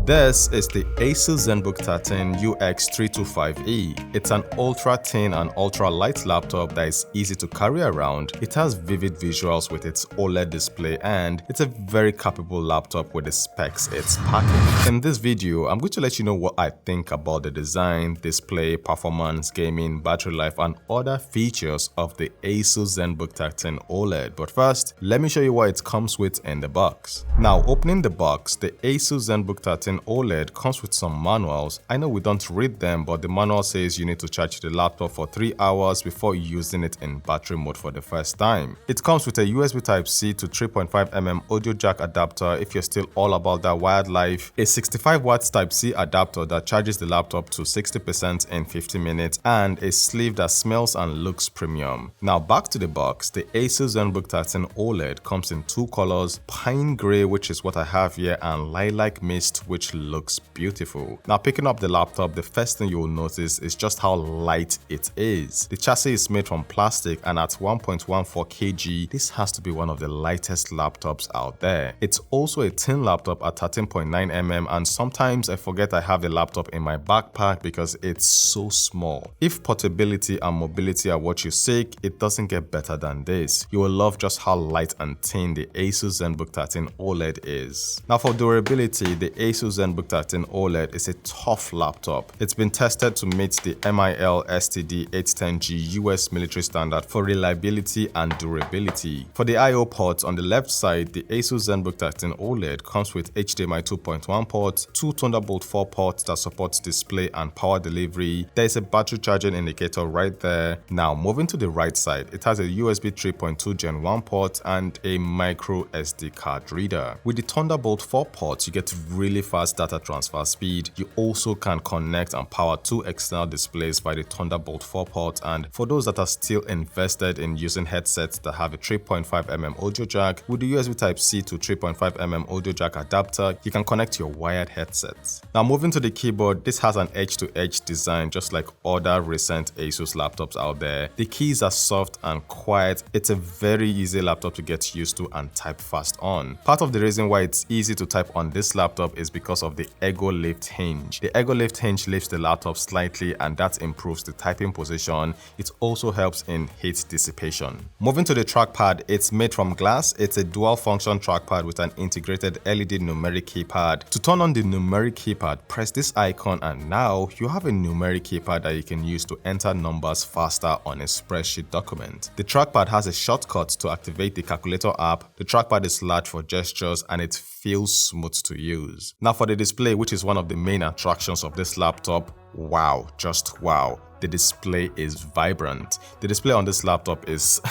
This is the Asus Zenbook 13 UX325E. It's an ultra-thin and ultra-light laptop that is easy to carry around. It has vivid visuals with its OLED display, and it's a very capable laptop with the specs it's packing. In this video, I'm going to let you know what I think about the design, display, performance, gaming, battery life, and other features of the Asus Zenbook 13 OLED. But first, let me show you what it comes with in the box. Now, opening the box, the Asus Zenbook 13 OLED comes with some manuals. I know we don't read them, but the manual says you need to charge the laptop for 3 hours before using it in battery mode for the first time. It comes with a USB Type-C to 3.5mm audio jack adapter if you're still all about that wired life, a 65 watts Type-C adapter that charges the laptop to 60% in 50 minutes, and a sleeve that smells and looks premium. Now back to the box, the Asus Zenbook 13 OLED comes in two colors, pine gray, which is what I have here, and lilac mist, which looks beautiful. Now picking up the laptop, the first thing you will notice is just how light it is. The chassis is made from plastic, and at 1.14 kg, this has to be one of the lightest laptops out there. It's also a thin laptop at 13.9mm, and sometimes I forget I have the laptop in my backpack because it's so small. If portability and mobility are what you seek, it doesn't get better than this. You will love just how light and thin the Asus Zenbook 13 OLED is. Now for durability, the Asus Zenbook 13 OLED is a tough laptop. It's been tested to meet the MIL STD 810G US military standard for reliability and durability. For the I/O ports, on the left side, the Asus Zenbook 13 OLED comes with HDMI 2.1 ports, two Thunderbolt 4 ports that support display and power delivery. There is a battery charging indicator right there. Now moving to the right side, it has a USB 3.2 Gen 1 port and a micro SD card reader. With the Thunderbolt 4 ports, you get really fast data transfer speed. You also can connect and power two external displays by the Thunderbolt 4 port, and for those that are still invested in using headsets that have a 3.5mm audio jack, with the USB Type-C to 3.5mm audio jack adapter, you can connect your wired headsets. Now moving to the keyboard, this has an edge-to-edge design just like other recent Asus laptops out there. The keys are soft and quiet. It's a very easy laptop to get used to and type fast on. Part of the reason why it's easy to type on this laptop is because of the Ego Lift hinge. The Ego Lift hinge lifts the laptop slightly, and that improves the typing position. It also helps in heat dissipation. Moving to the trackpad, it's made from glass. It's a dual function trackpad with an integrated LED numeric keypad. To turn on the numeric keypad, press this icon, and now you have a numeric keypad that you can use to enter numbers faster on a spreadsheet document. The trackpad has a shortcut to activate the calculator app. The trackpad is large for gestures, and it feels smooth to use. Now for the display, which is one of the main attractions of this laptop, wow, just wow. The display is vibrant. The display on this laptop is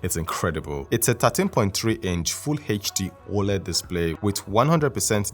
it's incredible. It's a 13.3-inch Full HD OLED display with 100%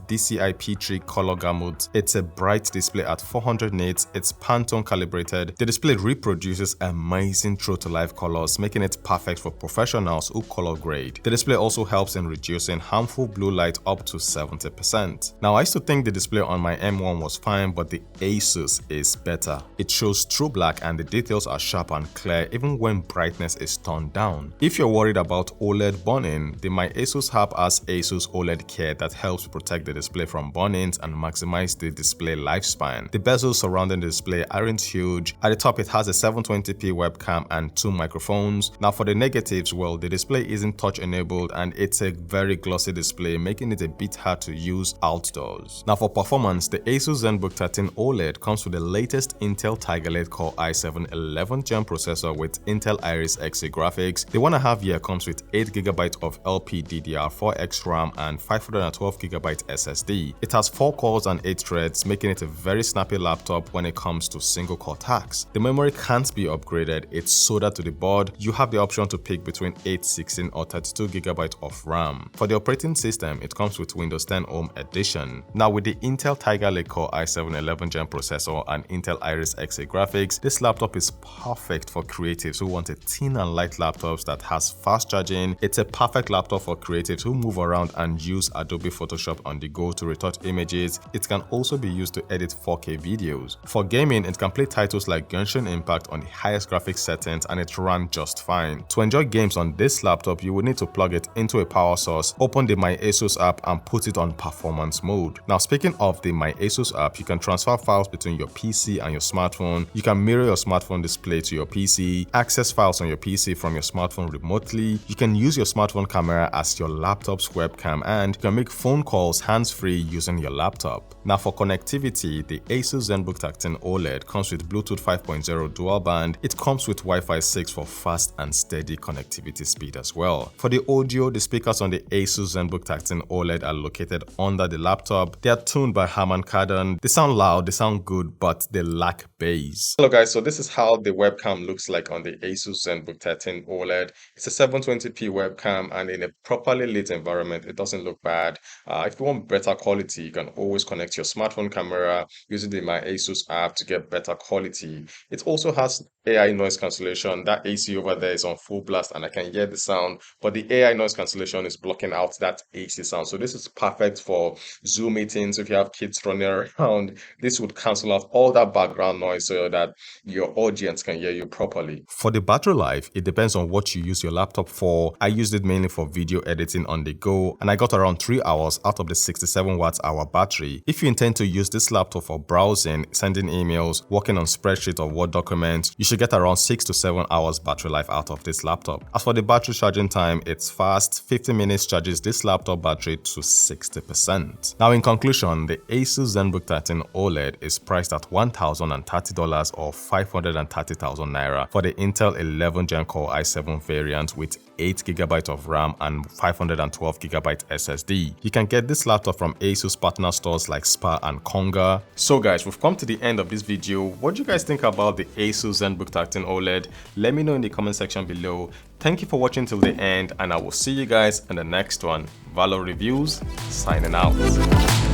DCI-P3 color gamut. It's a bright display at 400 nits. It's Pantone calibrated. The display reproduces amazing true-to-life colors, making it perfect for professionals who color grade. The display also helps in reducing harmful blue light up to 70%. Now, I used to think the display on my M1 was fine, but the Asus is better. It shows true black, and the details are sharp and clear even when brightness is turned down. If you're worried about OLED burn-in, the MyAsus App has Asus OLED Care that helps protect the display from burn-ins and maximize the display lifespan. The bezels surrounding the display aren't huge. At the top, it has a 720p webcam and two microphones. Now for the negatives, well, the display isn't touch enabled, and it's a very glossy display, making it a bit hard to use outdoors. Now for performance, the Asus Zenbook 13 OLED comes with the latest Intel Tigerlake Core i7 11th gen processor with Intel Iris Xe graphics. The one I have here comes with 8GB of LPDDR4X Ram and 512GB SSD. It has 4 cores and 8 threads, making it a very snappy laptop when it comes to single core tasks. The memory can't be upgraded. It's soldered to the board. You have the option to pick between 8, 16 or 32GB of RAM. For the operating system, it comes with Windows 10 Home Edition. Now with the Intel Tigerlake Core i7 11th gen processor and Intel Iris Xe graphics, this laptop is perfect for creatives who want a thin and light laptop that has fast charging. It's a perfect laptop for creatives who move around and use Adobe Photoshop on the go to retouch images. It can also be used to edit 4K videos. For gaming, it can play titles like Genshin Impact on the highest graphics settings and it ran just fine. To enjoy games on this laptop, you will need to plug it into a power source, open the MyAsus app and put it on performance mode. Now, speaking of the MyAsus app, you can transfer files between your PC and your smartphone. You can mirror your smartphone display to your PC, access files on your PC from your smartphone remotely. You can use your smartphone camera as your laptop's webcam, and you can make phone calls hands-free using your laptop. Now, for connectivity, the Asus Zenbook 13 OLED comes with Bluetooth 5.0 dual band. It comes with Wi-Fi 6 for fast and steady connectivity speed as well. For the audio, the speakers on the Asus Zenbook 13 OLED are located under the laptop. They are tuned by Harman Kardon. They sound loud, they sound good, but they lack bass. Hello guys, so this is how the webcam looks like on the Asus Zenbook 13 OLED. It's a 720p webcam, and in a properly lit environment, it doesn't look bad. If you want better quality, you can always connect your smartphone camera using the MyAsus app to get better quality. It also has AI noise cancellation. That AC over there is on full blast and I can hear the sound, but the AI noise cancellation is blocking out that AC sound. So this is perfect for Zoom meetings. If you have kids running around, this would cancel out all that background noise so that your audience can hear you properly. For the battery life, it depends on what you use your laptop for. I used it mainly for video editing on the go, and I got around 3 hours out of the 67 watt-hour battery. If you intend to use this laptop for browsing, sending emails, working on spreadsheets or Word documents, you should get around 6 to 7 hours battery life out of this laptop. As for the battery charging time, it's fast. 50 minutes charges this laptop battery to 60%. Now, in conclusion, the Asus Zenbook 13 OLED is priced at $1,030 or 530,000 naira for the Intel 11 Gen Core i7 variant with 8GB of RAM and 512GB SSD. You can get this laptop from Asus partner stores like Spar and Konga. So guys, we've come to the end of this video. What do you guys think about the Asus Zenbook 13 OLED? Let me know in the comment section below. Thank you for watching till the end, and I will see you guys in the next one. Valor Reviews, signing out.